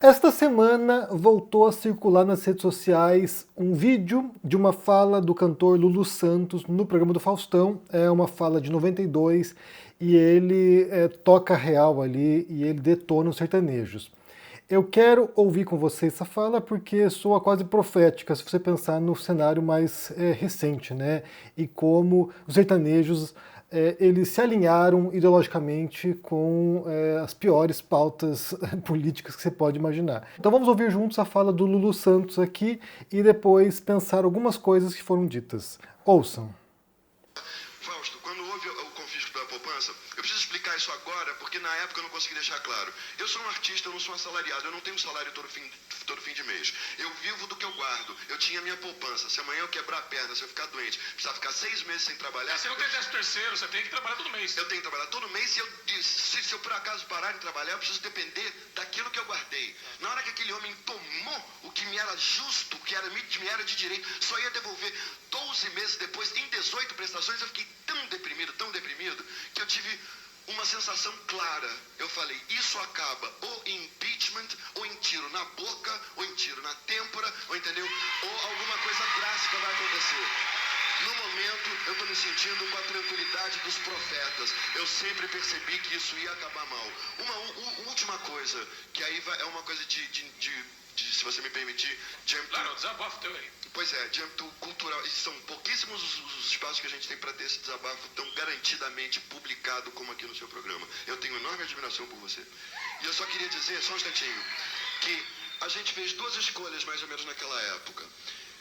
Esta semana voltou a circular nas redes sociais um vídeo de uma fala do cantor Lulu Santos no programa do Faustão. É uma fala de 92 e ele toca real ali e ele detona os sertanejos. Eu quero ouvir com você essa fala porque soa quase profética se você pensar no cenário mais recente, né? E como os sertanejos eles se alinharam ideologicamente com as piores pautas políticas que você pode imaginar. Então vamos ouvir juntos a fala do Lulu Santos aqui e depois pensar algumas coisas que foram ditas. Ouçam. Fausto, quando houve o confisco da poupança, eu preciso explicar isso agora, porque na época eu não consegui deixar claro. Eu sou um artista, eu não sou um assalariado, eu não tenho salário todo fim de mês. Eu vivo do que eu guardo. Eu tinha minha poupança. Se amanhã eu quebrar a perna, se eu ficar doente, precisar ficar 6 meses sem trabalhar... Você não tem 13º, você tem que trabalhar todo mês. Eu tenho que trabalhar todo mês e se eu por acaso parar de trabalhar, eu preciso depender daquilo que eu guardei. Na hora que aquele homem tomou o que me era justo, o que me era de direito, só ia devolver 12 meses depois, em 18 prestações, eu fiquei tão deprimido, que eu tive uma sensação clara. Eu falei, isso acaba ou em impeachment, ou em tiro na boca, ou em tiro na têmpora, ou entendeu? Ou alguma coisa drástica vai acontecer. No momento, eu estou me sentindo com a tranquilidade dos profetas. Eu sempre percebi que isso ia acabar mal. Uma última coisa, que aí é uma coisa se você me permitir, Claro, desabafo teu aí. Pois é, de âmbito cultural. E são pouquíssimos os espaços que a gente tem para ter esse desabafo tão garantidamente publicado como aqui no seu programa. Eu tenho enorme admiração por você. E eu só queria dizer, só um instantinho, que a gente fez 2 escolhas mais ou menos naquela época.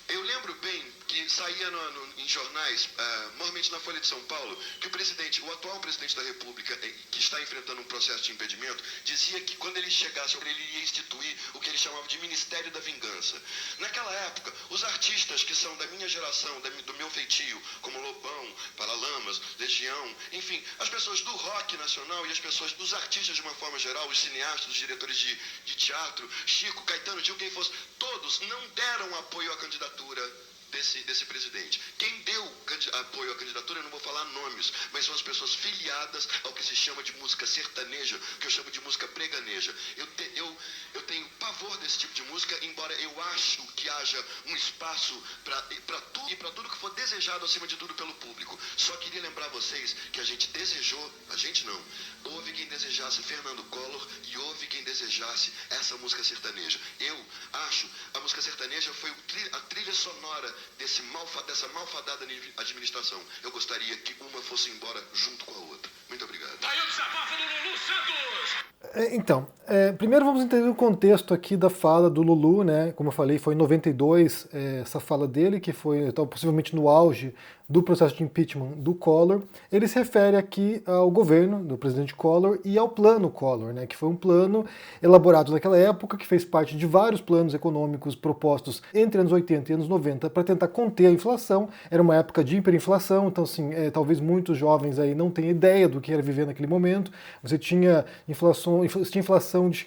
Eu lembro bem que saía em jornais, normalmente na Folha de São Paulo, que o atual presidente da República, que está enfrentando um processo de impedimento, dizia que quando ele chegasse, ele ia instituir o que ele chamava de Ministério da Vingança. Naquela época, os artistas que são da minha geração, do meu feitio, como Lobão, Paralamas, Legião, enfim, as pessoas do rock nacional e as pessoas dos artistas de uma forma geral, os cineastas, os diretores de teatro, Chico, Caetano, Gil, quem fosse, todos não deram apoio à candidatura desse presidente. Quem deu apoio à candidatura, eu não vou falar nomes, mas são as pessoas filiadas ao que se chama de música sertaneja, que eu chamo de música preganeja. Eu tenho pavor desse tipo de música, embora eu acho que haja um espaço para tudo que for desejado, acima de tudo, pelo público. Só queria lembrar vocês que a gente não, houve quem desejasse Fernando Collor e houve quem desejasse essa música sertaneja. Eu acho a música sertaneja foi a trilha sonora dessa malfadada administração. Eu gostaria que uma fosse embora junto com a outra. Muito obrigado. Aí o desabafo do Lulu Santos! Então, primeiro vamos entender o contexto aqui da fala do Lulu, né? Como eu falei, foi em 92 essa fala dele, que foi possivelmente no auge do processo de impeachment do Collor. Ele se refere aqui ao governo do presidente Collor e ao plano Collor, né? Que foi um plano elaborado naquela época, que fez parte de vários planos econômicos propostos entre anos 80 e anos 90 para tentar conter a inflação. Era uma época de hiperinflação, então assim, talvez muitos jovens aí não tenham ideia do que era viver naquele momento. Você tinha inflação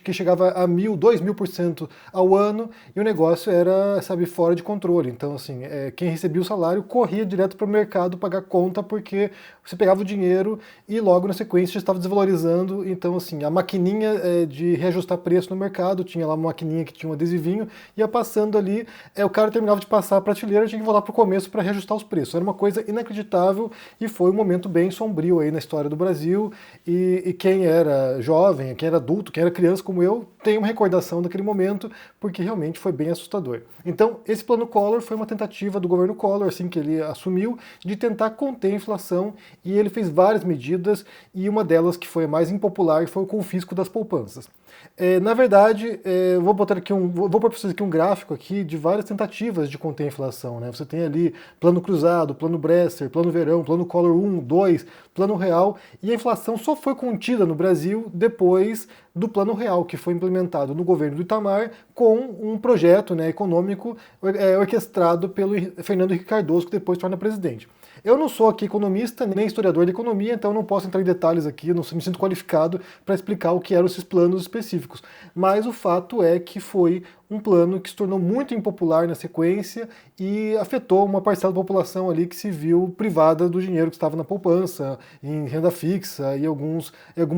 que chegava a 1.000, 2.000% ao ano, e o negócio era, sabe, fora de controle. Então, assim, quem recebia o salário corria direto para o mercado pagar conta, porque você pegava o dinheiro e logo na sequência já estava desvalorizando. Então, assim, a maquininha de reajustar preço no mercado, tinha lá uma maquininha que tinha um adesivinho, ia passando ali, o cara terminava de passar a prateleira, tinha que voltar para o começo para reajustar os preços. Era uma coisa inacreditável e foi um momento bem sombrio aí na história do Brasil, e quem era jovem, quem era adulto, quem era criança como eu, tem uma recordação daquele momento, porque realmente foi bem assustador. Então, esse plano Collor foi uma tentativa do governo Collor, assim que ele assumiu, de tentar conter a inflação, e ele fez várias medidas, e uma delas que foi a mais impopular foi o confisco das poupanças. Na verdade, vou pôr para vocês aqui um gráfico aqui de várias tentativas de conter a inflação, né? Você tem ali plano cruzado, plano Bresser, plano verão, plano Collor 1, 2, plano real, e a inflação só foi contida no Brasil depois do plano real, que foi implementado no governo do Itamar com um projeto, né, econômico orquestrado pelo Fernando Henrique Cardoso, que depois se torna presidente. Eu não sou aqui economista, nem historiador de economia, então não posso entrar em detalhes aqui, eu não me sinto qualificado para explicar o que eram esses planos específicos. Mas o fato é que foi um plano que se tornou muito impopular na sequência e afetou uma parcela da população ali que se viu privada do dinheiro que estava na poupança, em renda fixa e algumas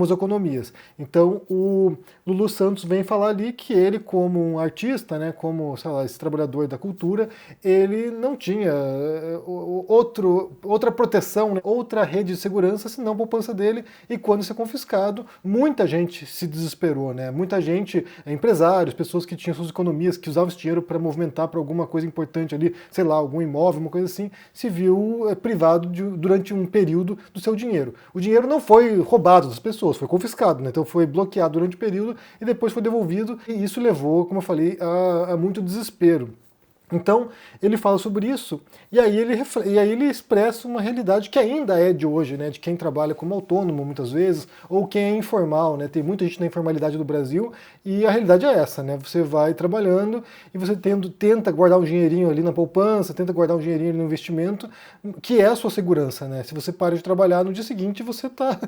economias. Então o Lulu Santos vem falar ali que ele, como um artista, né, como, sei lá, esse trabalhador da cultura, ele não tinha outra proteção, né, outra rede de segurança senão a poupança dele, e quando isso é confiscado, muita gente se desesperou, né? Muita gente, empresários, pessoas que tinham suas economias, que usavam esse dinheiro para movimentar para alguma coisa importante ali, sei lá, algum imóvel, uma coisa assim, se viu privado durante um período do seu dinheiro. O dinheiro não foi roubado das pessoas, foi confiscado, né? Então foi bloqueado durante o período e depois foi devolvido, e isso levou, como eu falei, a muito desespero. Então, ele fala sobre isso, e aí ele expressa uma realidade que ainda é de hoje, né, de quem trabalha como autônomo muitas vezes, ou quem é informal, né, tem muita gente na informalidade do Brasil, e a realidade é essa, né, você vai trabalhando e você tenta guardar um dinheirinho ali na poupança, tenta guardar um dinheirinho ali no investimento, que é a sua segurança, né, se você para de trabalhar no dia seguinte, você tá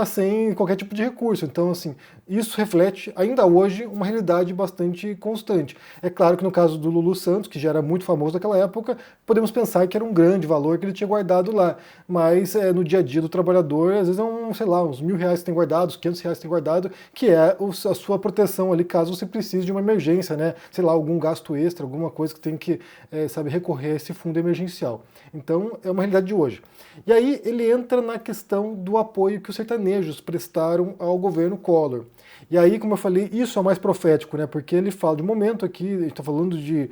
sem qualquer tipo de recurso. Então, assim, isso reflete ainda hoje uma realidade bastante constante. É claro que no caso do Lulu Santos, que já era muito famoso naquela época, podemos pensar que era um grande valor que ele tinha guardado lá, mas no dia a dia do trabalhador, às vezes é sei lá, uns R$1.000 que tem guardado, uns R$500 que tem guardado, que é a sua proteção ali caso você precise de uma emergência, né? Sei lá, algum gasto extra, alguma coisa que tem que, recorrer a esse fundo emergencial. Então, é uma realidade de hoje. E aí ele entra na questão do apoio que os sertanejos prestaram ao governo Collor. E aí, como eu falei, isso é o mais profético, né? Porque ele fala de um momento aqui, a gente está falando de,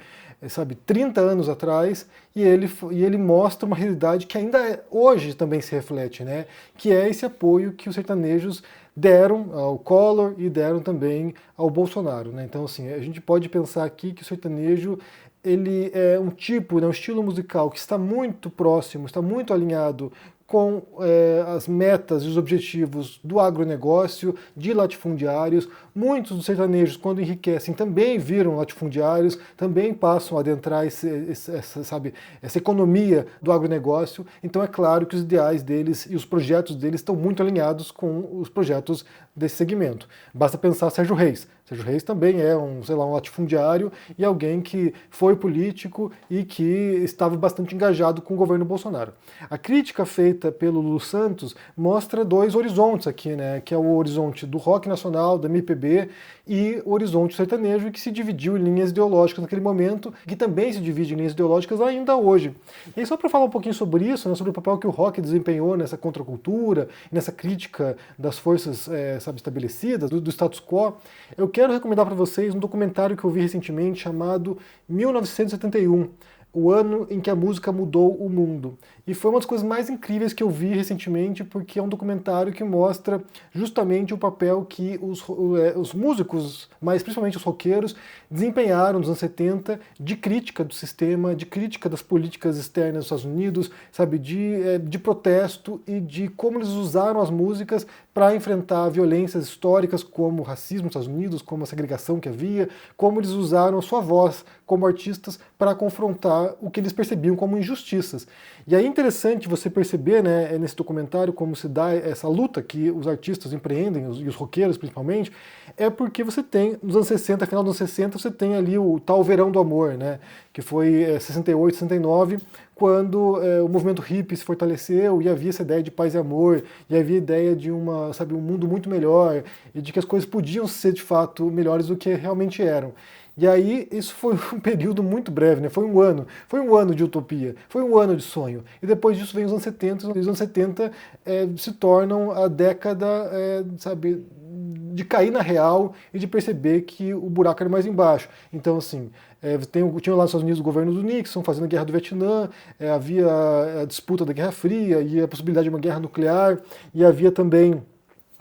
30 anos atrás, e ele mostra uma realidade que ainda hoje também se reflete, né? Que é esse apoio que os sertanejos deram ao Collor e deram também ao Bolsonaro, né? Então, assim, a gente pode pensar aqui que o sertanejo ele é um tipo, né, um estilo musical que está muito próximo, está muito alinhado com as metas e os objetivos do agronegócio, de latifundiários. Muitos dos sertanejos, quando enriquecem, também viram latifundiários, também passam a adentrar essa economia do agronegócio. Então é claro que os ideais deles e os projetos deles estão muito alinhados com os projetos desse segmento. Basta pensar Sérgio Reis. Sérgio Reis também é um latifundiário e alguém que foi político e que estava bastante engajado com o governo Bolsonaro. A crítica feita pelo Lulu Santos mostra dois horizontes aqui, né? Que é o horizonte do rock nacional, da MPB, e o horizonte sertanejo, que se dividiu em linhas ideológicas naquele momento, que também se divide em linhas ideológicas ainda hoje. E aí, só para falar um pouquinho sobre isso, né, sobre o papel que o rock desempenhou nessa contracultura, nessa crítica das forças estabelecidas, do status quo, eu quero recomendar para vocês um documentário que eu vi recentemente chamado 1971, o ano em que a música mudou o mundo. E foi uma das coisas mais incríveis que eu vi recentemente, porque é um documentário que mostra justamente o papel que os músicos, mas principalmente os roqueiros, desempenharam nos anos 70 de crítica do sistema, de crítica das políticas externas dos Estados Unidos, sabe, de protesto e de como eles usaram as músicas para enfrentar violências históricas como o racismo nos Estados Unidos, como a segregação que havia, como eles usaram a sua voz como artistas para confrontar o que eles percebiam como injustiças. E aí é interessante você perceber, né, nesse documentário, como se dá essa luta que os artistas empreendem, e os roqueiros principalmente, é porque você tem, nos anos 60, final dos anos 60, você tem ali o tal Verão do Amor, né, que foi 68, 69, quando o movimento hippie se fortaleceu e havia essa ideia de paz e amor, e havia a ideia de um mundo muito melhor, e de que as coisas podiam ser de fato melhores do que realmente eram. E aí, isso foi um período muito breve, né? Foi um ano de utopia, foi um ano de sonho. E depois disso vem os anos 70, e os anos 70 se tornam a década, de cair na real e de perceber que o buraco era mais embaixo. Então, assim, tinha lá nos Estados Unidos o governo do Nixon fazendo a guerra do Vietnã, havia a disputa da Guerra Fria e a possibilidade de uma guerra nuclear, e havia também,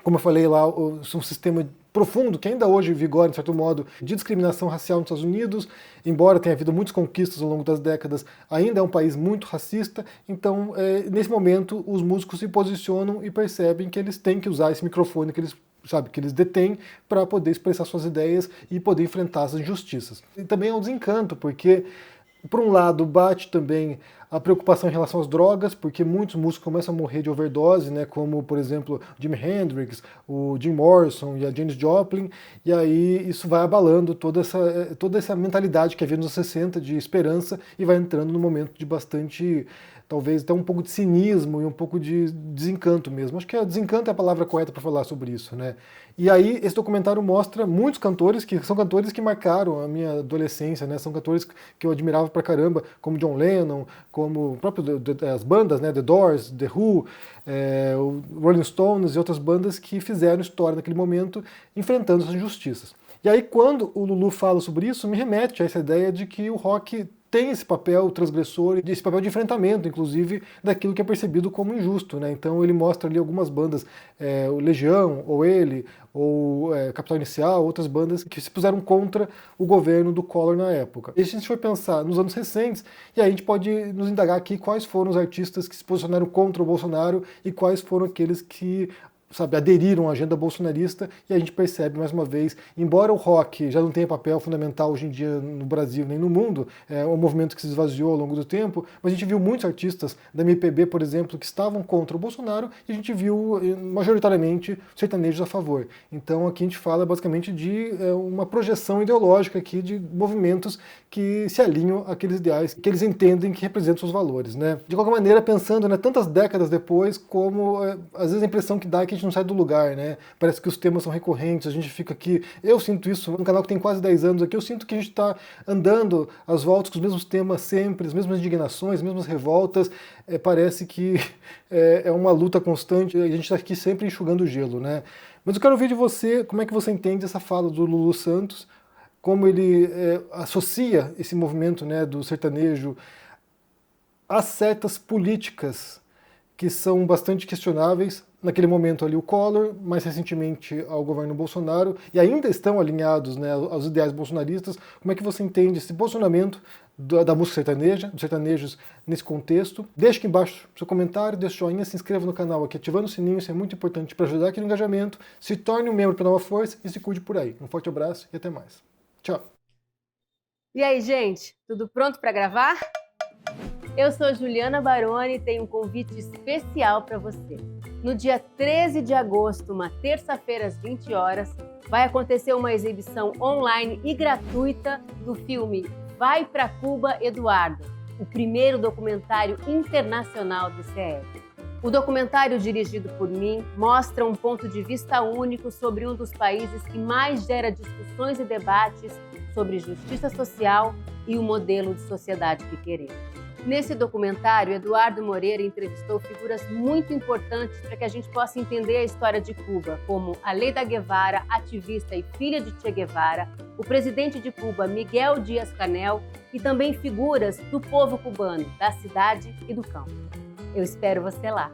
como eu falei lá, um sistema profundo, que ainda hoje vigora, de certo modo, de discriminação racial nos Estados Unidos, embora tenha havido muitas conquistas ao longo das décadas, ainda é um país muito racista. Então, nesse momento, os músicos se posicionam e percebem que eles têm que usar esse microfone que eles detêm para poder expressar suas ideias e poder enfrentar essas injustiças. E também é um desencanto, porque por um lado, bate também a preocupação em relação às drogas, porque muitos músicos começam a morrer de overdose, né, como, por exemplo, Jimi Hendrix, o Jim Morrison e a Janis Joplin, e aí isso vai abalando toda essa mentalidade que havia nos anos 60 de esperança e vai entrando num momento de bastante, talvez até um pouco de cinismo e um pouco de desencanto mesmo. Acho que desencanto é a palavra correta para falar sobre isso, né? E aí esse documentário mostra muitos cantores que são cantores que marcaram a minha adolescência, né? São cantores que eu admirava pra caramba, como John Lennon, como as bandas, né? The Doors, The Who, o Rolling Stones e outras bandas que fizeram história naquele momento enfrentando essas injustiças. E aí quando o Lulu fala sobre isso, me remete a essa ideia de que o rock tem esse papel transgressor, esse papel de enfrentamento, inclusive, daquilo que é percebido como injusto, né? Então ele mostra ali algumas bandas, o Legião, ou ele, ou Capital Inicial, outras bandas que se puseram contra o governo do Collor na época. E se a gente for pensar nos anos recentes, e aí a gente pode nos indagar aqui quais foram os artistas que se posicionaram contra o Bolsonaro e quais foram aqueles que aderiram à agenda bolsonarista, e a gente percebe mais uma vez, embora o rock já não tenha papel fundamental hoje em dia no Brasil nem no mundo, é um movimento que se esvaziou ao longo do tempo, mas a gente viu muitos artistas da MPB, por exemplo, que estavam contra o Bolsonaro, e a gente viu majoritariamente sertanejos a favor. Então aqui a gente fala basicamente de uma projeção ideológica aqui de movimentos que se alinham àqueles ideais que eles entendem que representam seus valores, né? De qualquer maneira, pensando, né, tantas décadas depois, como às vezes a impressão que dá é que a gente não sai do lugar, né? Parece que os temas são recorrentes, a gente fica aqui, eu sinto isso, no canal que tem quase 10 anos aqui, eu sinto que a gente está andando às voltas com os mesmos temas sempre, as mesmas indignações, as mesmas revoltas, parece que é uma luta constante, a gente está aqui sempre enxugando o gelo, né? Mas eu quero ver de você, como é que você entende essa fala do Lulu Santos, como ele associa esse movimento, né, do sertanejo a certas políticas que são bastante questionáveis, naquele momento ali o Collor, mais recentemente ao governo Bolsonaro, e ainda estão alinhados, né, aos ideais bolsonaristas. Como é que você entende esse posicionamento da música sertaneja, dos sertanejos nesse contexto? Deixe aqui embaixo seu comentário, deixe o joinha, se inscreva no canal aqui, ativando o sininho, isso é muito importante para ajudar aqui no engajamento, se torne um membro para dar uma força e se cuide por aí. Um forte abraço e até mais. Tchau! E aí, gente, tudo pronto para gravar? Eu sou Juliana Baroni e tenho um convite especial para você. No dia 13 de agosto, uma terça-feira às 20 horas, vai acontecer uma exibição online e gratuita do filme Vai Pra Cuba, Eduardo, o primeiro documentário internacional do CF. O documentário, dirigido por mim, mostra um ponto de vista único sobre um dos países que mais gera discussões e debates sobre justiça social e o modelo de sociedade que queremos. Nesse documentário, Eduardo Moreira entrevistou figuras muito importantes para que a gente possa entender a história de Cuba, como a Leida Guevara, ativista e filha de Che Guevara, o presidente de Cuba, Miguel Díaz-Canel, e também figuras do povo cubano, da cidade e do campo. Eu espero você lá!